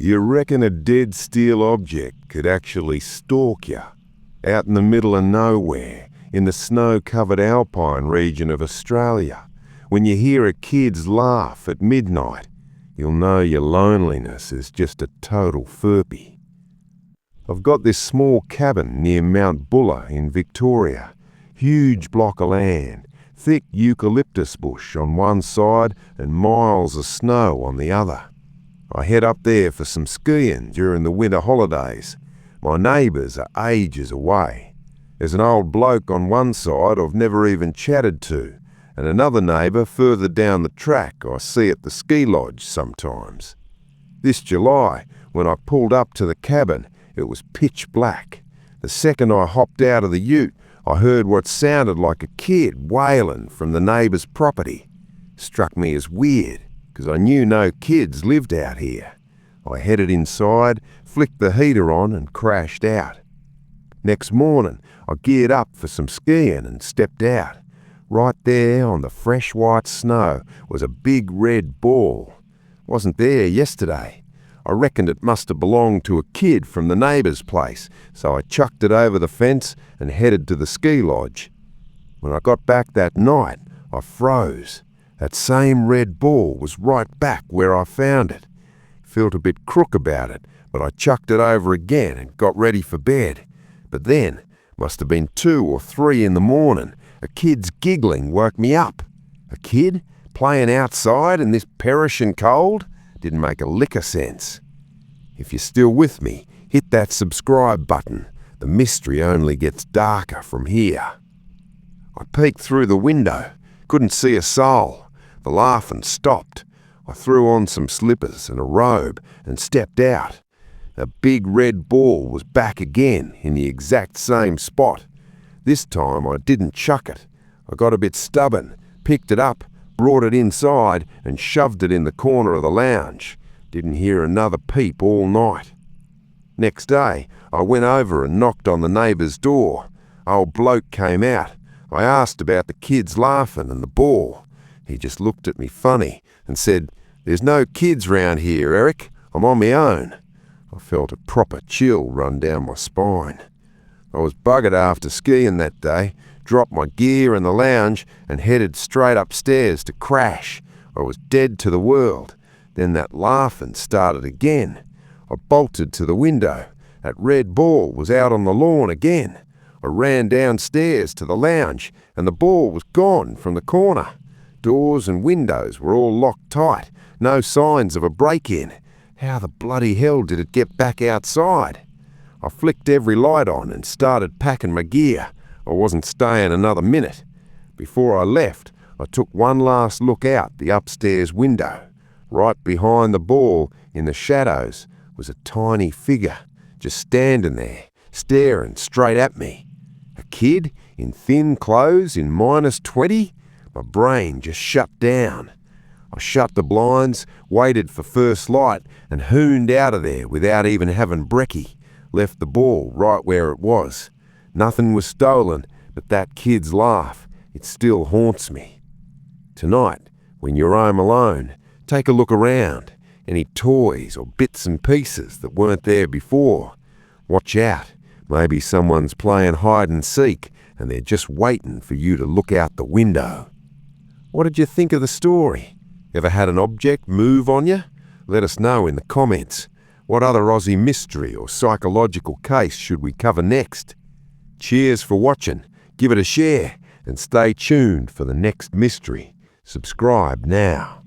You reckon a dead steel object could actually stalk you? Out in the middle of nowhere, in the snow-covered Alpine region of Australia, when you hear a kid's laugh at midnight, you'll know your loneliness is just a total furphy. I've got this small cabin near Mount Buller in Victoria. Huge block of land, thick eucalyptus bush on one side and miles of snow on the other. I head up there for some skiing during the winter holidays. My neighbours are ages away. There's an old bloke on one side I've never even chatted to, and another neighbour further down the track I see at the ski lodge sometimes. This July, when I pulled up to the cabin, it was pitch black. The second I hopped out of the ute, I heard what sounded like a kid wailing from the neighbour's property. Struck me as weird, because I knew no kids lived out here. I headed inside, flicked the heater on and crashed out. Next morning, I geared up for some skiing and stepped out. Right there on the fresh white snow was a big red ball. Wasn't there yesterday. I reckoned it must have belonged to a kid from the neighbour's place, so I chucked it over the fence and headed to the ski lodge. When I got back that night, I froze. That same red ball was right back where I found it. Felt a bit crook about it, but I chucked it over again and got ready for bed. But then, must have been 2 or 3 in the morning, a kid's giggling woke me up. A kid playing outside in this perishing cold? Didn't make a lick of sense. If you're still with me, hit that subscribe button. The mystery only gets darker from here. I peeked through the window, couldn't see a soul. The laughing stopped. I threw on some slippers and a robe and stepped out. The big red ball was back again in the exact same spot. This time I didn't chuck it. I got a bit stubborn, picked it up, brought it inside and shoved it in the corner of the lounge. Didn't hear another peep all night. Next day, I went over and knocked on the neighbour's door. Old bloke came out. I asked about the kids laughing and the ball. He just looked at me funny and said, "There's no kids round here, Eric. I'm on my own." I felt a proper chill run down my spine. I was buggered after skiing that day, dropped my gear in the lounge and headed straight upstairs to crash. I was dead to the world. Then that laughing started again. I bolted to the window. That red ball was out on the lawn again. I ran downstairs to the lounge and the ball was gone from the corner. Doors and windows were all locked tight. No signs of a break-in. How the bloody hell did it get back outside? I flicked every light on and started packing my gear. I wasn't staying another minute. Before I left, I took one last look out the upstairs window. Right behind the ball, in the shadows, was a tiny figure, just standing there, staring straight at me. A kid in thin clothes in -20? My brain just shut down. I shut the blinds, waited for first light, and hooned out of there without even having brekkie. Left the ball right where it was. Nothing was stolen, but that kid's laugh, it still haunts me. Tonight, when you're home alone, take a look around. Any toys or bits and pieces that weren't there before. Watch out. Maybe someone's playing hide and seek, and they're just waiting for you to look out the window. What did you think of the story? Ever had an object move on you? Let us know in the comments. What other Aussie mystery or psychological case should we cover next? Cheers for watching. Give it a share and stay tuned for the next mystery. Subscribe now.